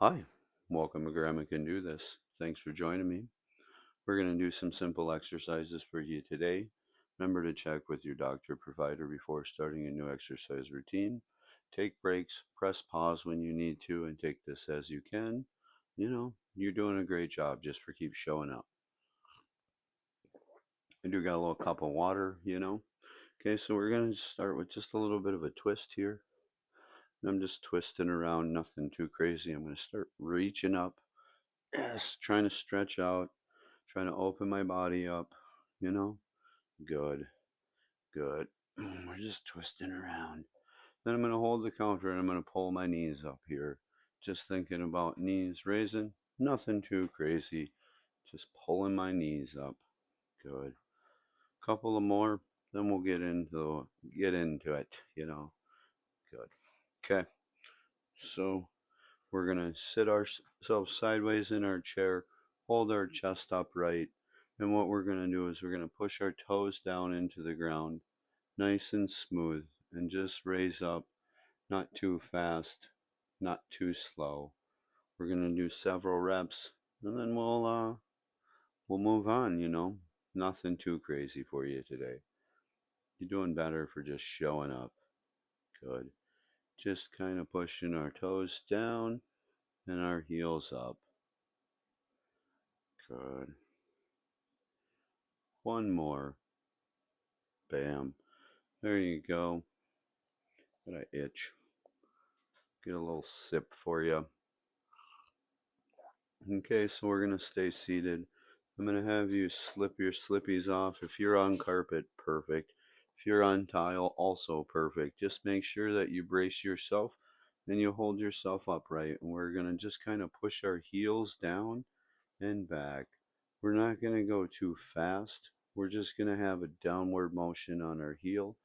Hi, welcome to Grandma Can Do This. Thanks for joining me. We're going to do some simple exercises for you today. Remember to check with your doctor or provider before starting a new exercise routine. Take breaks, press pause when you need to, and take this as you can. You're doing a great job just for keep showing up. I do got a little cup of water. Okay, so we're going to start with just a little bit of a twist here. I'm just twisting around, nothing too crazy. I'm going to start reaching up. Yes, trying to stretch out, trying to open my body up, you know? Good, good. We're just twisting around. Then I'm going to hold the counter and I'm going to pull my knees up here. Just thinking about knees raising, nothing too crazy. Just pulling my knees up. Good. Couple of more, then we'll get into it. Good. Okay. So we're going to sit ourselves sideways in our chair, hold our chest upright, and what we're going to do is we're going to push our toes down into the ground, nice and smooth, and just raise up, not too fast, not too slow. We're going to do several reps, and then we'll move on. Nothing too crazy for you today. You're doing better for just showing up. Good. Just kind of pushing our toes down and our heels up. Good. One more. Bam. There you go. Got an itch. Get a little sip for you. Okay, so we're going to stay seated. I'm going to have you slip your slippies off. If you're on carpet, perfect. If you're on tile, also perfect. Just make sure that you brace yourself and you hold yourself upright. And we're going to just kind of push our heels down and back. We're not going to go too fast. We're just going to have a downward motion on our heel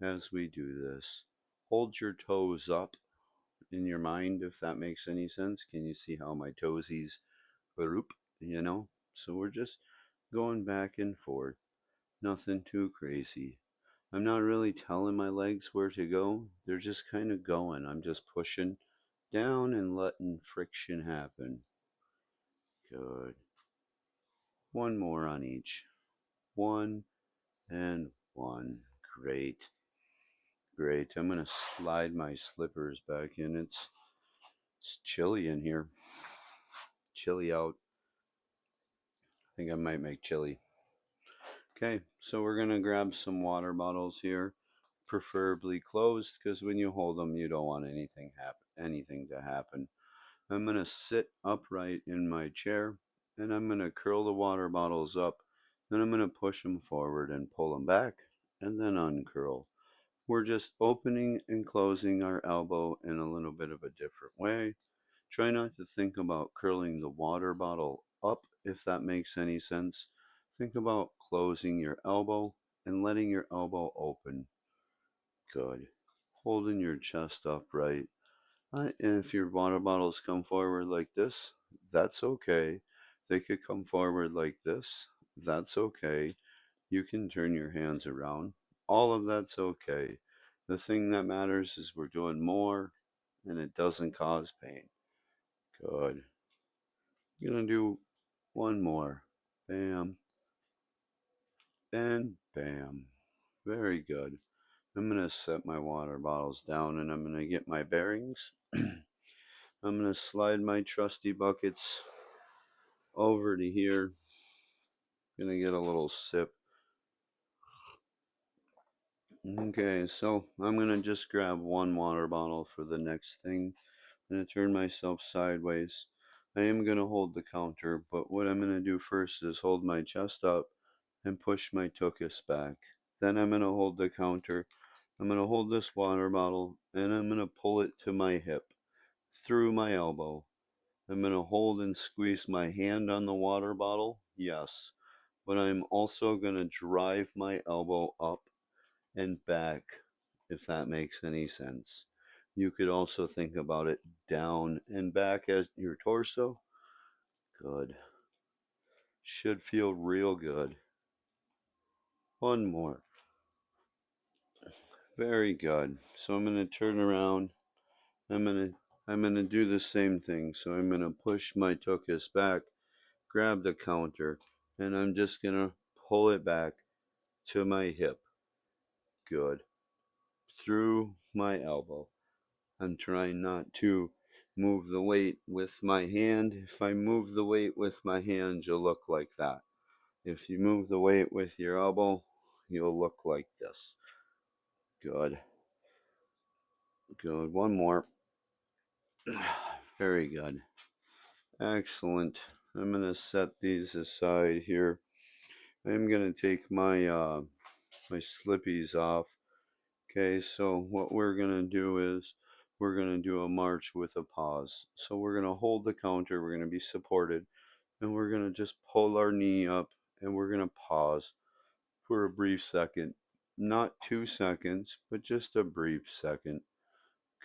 as we do this. Hold your toes up in your mind, if that makes any sense. Can you see how my toesies whoop, So we're just going back and forth. Nothing too crazy. I'm not really telling my legs where to go. They're just kind of going. I'm just pushing down and letting friction happen. Good. One more on each. One and one. Great. Great. I'm going to slide my slippers back in. It's chilly in here. Chilly out. I think I might make chili. Okay, so we're going to grab some water bottles here, preferably closed because when you hold them, you don't want anything to happen. I'm going to sit upright in my chair and I'm going to curl the water bottles up. Then I'm going to push them forward and pull them back and then uncurl. We're just opening and closing our elbow in a little bit of a different way. Try not to think about curling the water bottle up, if that makes any sense. Think about closing your elbow and letting your elbow open. Good. Holding your chest upright. And if your water bottles come forward like this, that's okay. They could come forward like this, that's okay. You can turn your hands around. All of that's okay. The thing that matters is we're doing more and it doesn't cause pain. Good. I'm gonna do one more. Bam, and bam. Very good. I'm gonna set my water bottles down and I'm gonna get my bearings. I'm gonna slide my trusty buckets over to here. Gonna get a little sip. Okay, so I'm gonna just grab one water bottle for the next thing. I'm gonna turn myself sideways. I am gonna hold the counter, but what I'm gonna do first is hold my chest up and push my tuchus back. Then I'm gonna hold the counter. I'm gonna hold this water bottle and I'm gonna pull it to my hip through my elbow. I'm gonna hold and squeeze my hand on the water bottle, yes, but I'm also gonna drive my elbow up and back, if that makes any sense. You could also think about it down and back as your torso. Good. Should feel real good. One more. Very good. So I'm going to turn around. I'm going to I'm going to do the same thing. So I'm going to push my tuchus back, grab the counter, and I'm just going to pull it back to my hip. Good. Through my elbow. I'm trying not to move the weight with my hand. If I move the weight with my hand, you'll look like that. If you move the weight with your elbow, you'll look like this. Good. Good. One more. Very good. Excellent. I'm going to set these aside here. I'm going to take my my slippies off. Okay, so what we're going to do is we're going to do a march with a pause. So we're going to hold the counter, we're going to be supported, and we're going to just pull our knee up and we're going to pause for a brief second. Not 2 seconds, but just a brief second.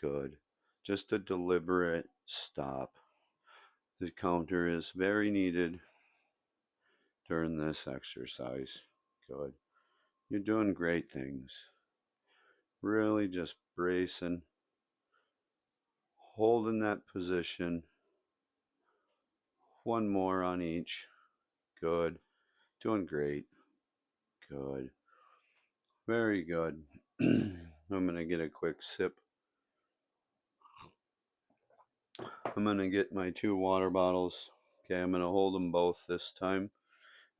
Good. Just a deliberate stop. The counter is very needed during this exercise. Good. You're doing great things. Really just bracing, holding that position. One more on each. Good. Doing great. Good. Very good. I'm going to get a quick sip. I'm going to get my 2 water bottles. Okay, I'm going to hold them both this time.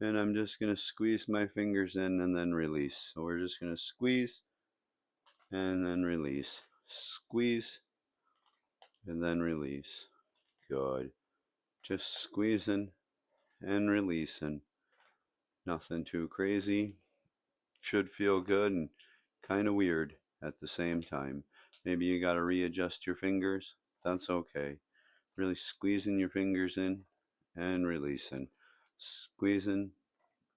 And I'm just going to squeeze my fingers in and then release. So we're just going to squeeze and then release. Squeeze and then release. Good. Just squeezing and releasing. Nothing too crazy. Should feel good and kind of weird at the same time. Maybe you got to readjust your fingers. That's okay. Really squeezing your fingers in and releasing. Squeezing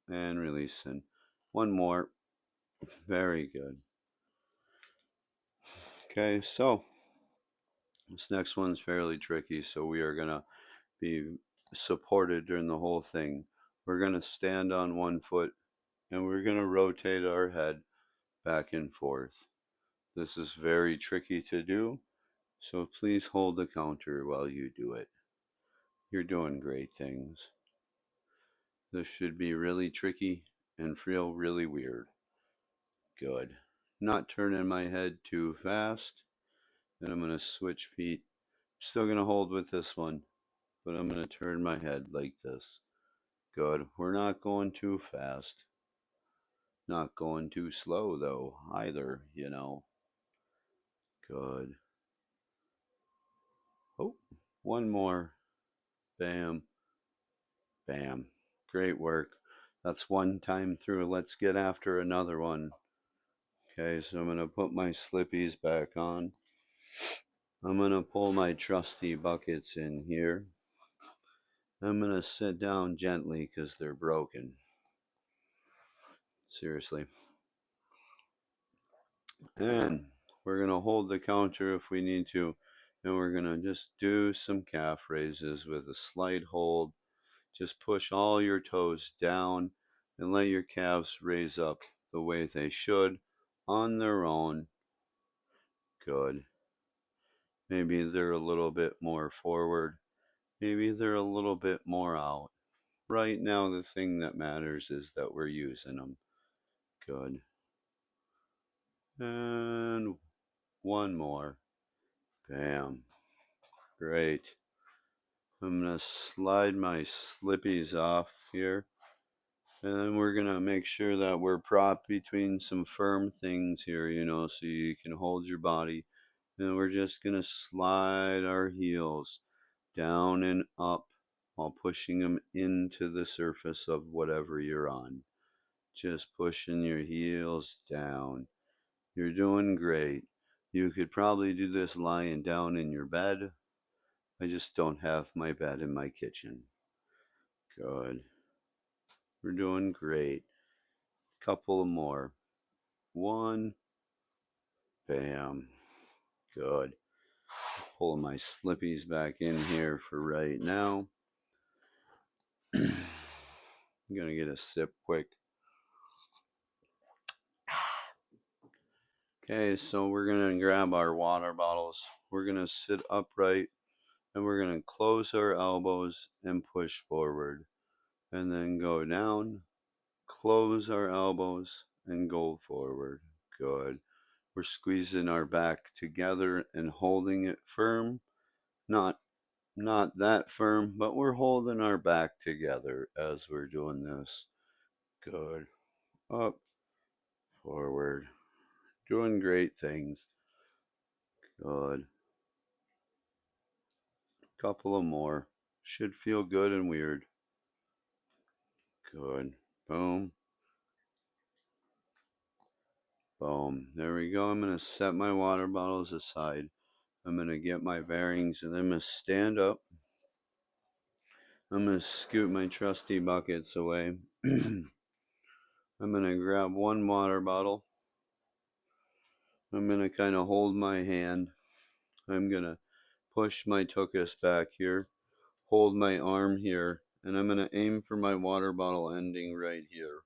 and releasing. One more. Very good. Okay, so this next one's fairly tricky, so we are going to be supported during the whole thing. We're going to stand on one foot and we're going to rotate our head back and forth. This is very tricky to do, so please hold the counter while you do it. You're doing great things. This should be really tricky and feel really weird. Good. Not turning my head too fast. Then I'm going to switch feet. Still going to hold with this one, but I'm going to turn my head like this. Good. We're not going too fast. Not going too slow, though, either, you know. Good. Oh, one more. Bam. Bam. Great work. That's one time through. Let's get after another one. Okay, so I'm going to put my slippies back on. I'm going to pull my trusty buckets in here. I'm going to sit down gently because they're broken. Seriously. And we're going to hold the counter if we need to. And we're going to just do some calf raises with a slight hold. Just push all your toes down and let your calves raise up the way they should on their own. Good. Maybe they're a little bit more forward. Maybe they're a little bit more out. Right now, the thing that matters is that we're using them. Good. And one more. Bam. Great. I'm going to slide my slippies off here. And then we're going to make sure that we're propped between some firm things here, you know, so you can hold your body. And we're just going to slide our heels down and up while pushing them into the surface of whatever you're on. Just pushing your heels down. You're doing great. You could probably do this lying down in your bed. I just don't have my bed in my kitchen. Good. We're doing great. Couple more. One. Bam. Good. Pulling my slippies back in here for right now. I'm going to get a sip quick. Okay, so we're going to grab our water bottles. We're going to sit upright and we're going to close our elbows and push forward. And then go down, close our elbows and go forward. Good. We're squeezing our back together and holding it firm. Not that firm, but we're holding our back together as we're doing this. Good. Up, forward. Doing great things. Good. Couple of more. Should feel good and weird. Good. Boom. Boom. There we go. I'm going to set my water bottles aside. I'm going to get my bearings and I'm going to stand up. I'm going to scoot my trusty buckets away. I'm going to grab one water bottle. I'm going to kind of hold my hand. I'm going to push my tuchus back here, hold my arm here, and I'm going to aim for my water bottle ending right here.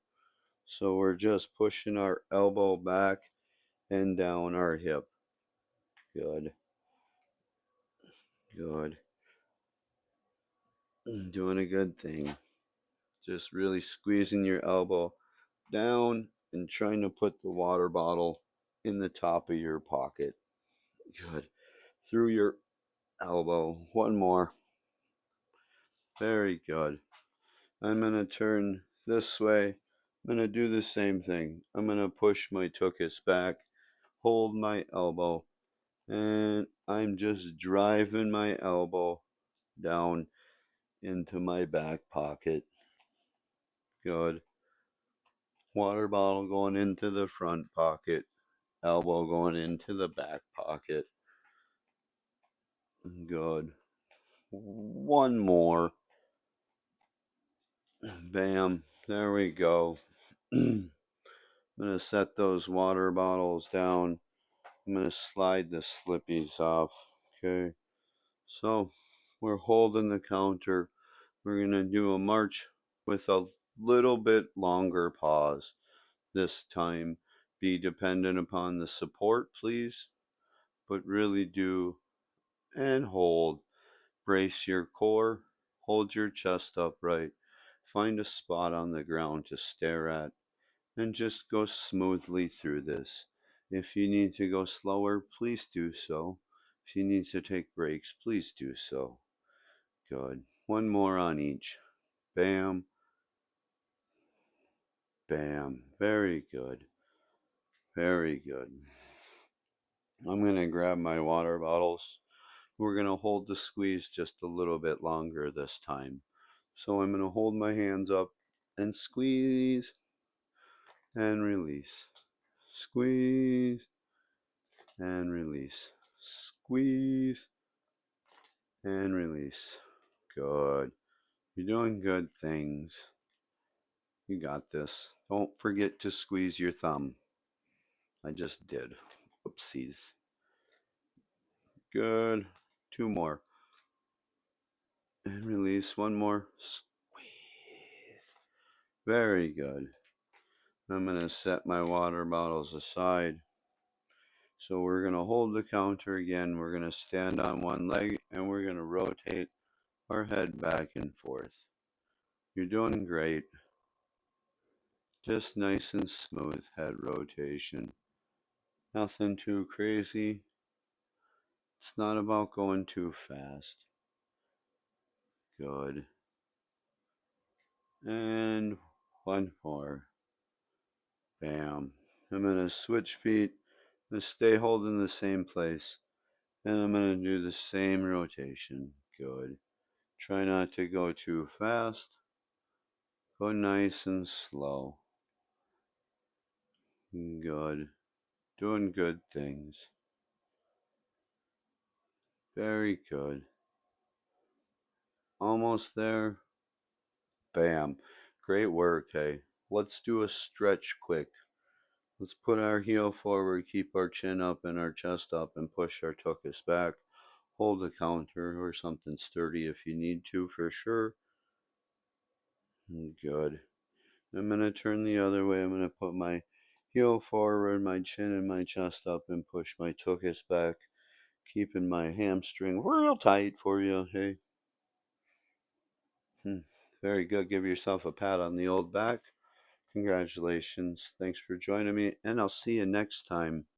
So we're just pushing our elbow back and down our hip. Good. Good. Doing a good thing. Just really squeezing your elbow down and trying to put the water bottle in the top of your pocket. Good. Through your elbow. One more. Very good. I'm going to turn this way. I'm going to do the same thing. I'm going to push my tuchus back, hold my elbow, and I'm just driving my elbow down into my back pocket. Good. Water bottle going into the front pocket, elbow going into the back pocket. Good. One more. Bam. There we go. I'm going to set those water bottles down. I'm going to slide the slippies off. Okay. So we're holding the counter. We're going to do a march with a little bit longer pause this time. Be dependent upon the support, please, but really do and hold. Brace your core, hold your chest upright, find a spot on the ground to stare at, and just go smoothly through this. If you need to go slower, please do so. If you need to take breaks, please do so. Good. One more on each. Bam. Bam. Very good. Very good. I'm going to grab my water bottles. We're going to hold the squeeze just a little bit longer this time. So I'm going to hold my hands up and squeeze and release. Squeeze and release. Squeeze and release. Good. You're doing good things. You got this. Don't forget to squeeze your thumb. I just did. Oopsies. Good. Two more. And release. One more. Squeeze. Very good. I'm going to set my water bottles aside. So we're going to hold the counter again. We're going to stand on one leg and we're going to rotate our head back and forth. You're doing great. Just nice and smooth head rotation. Nothing too crazy. It's not about going too fast. Good. And one more. Bam. I'm going to switch feet. I'm going to stay holding the same place. And I'm going to do the same rotation. Good. Try not to go too fast. Go nice and slow. Good. Doing good things. Very good. Almost there. Bam. Great work, hey. Let's do a stretch quick. Let's put our heel forward, keep our chin up and our chest up, and push our tuchus back. Hold the counter or something sturdy if you need to, for sure. Good. I'm going to turn the other way. I'm going to put my Heel forward, my chin and my chest up, and push my tuchus back, keeping my hamstring real tight for you. Hey, very good. Give yourself a pat on the old back. Congratulations. Thanks for joining me, and I'll see you next time.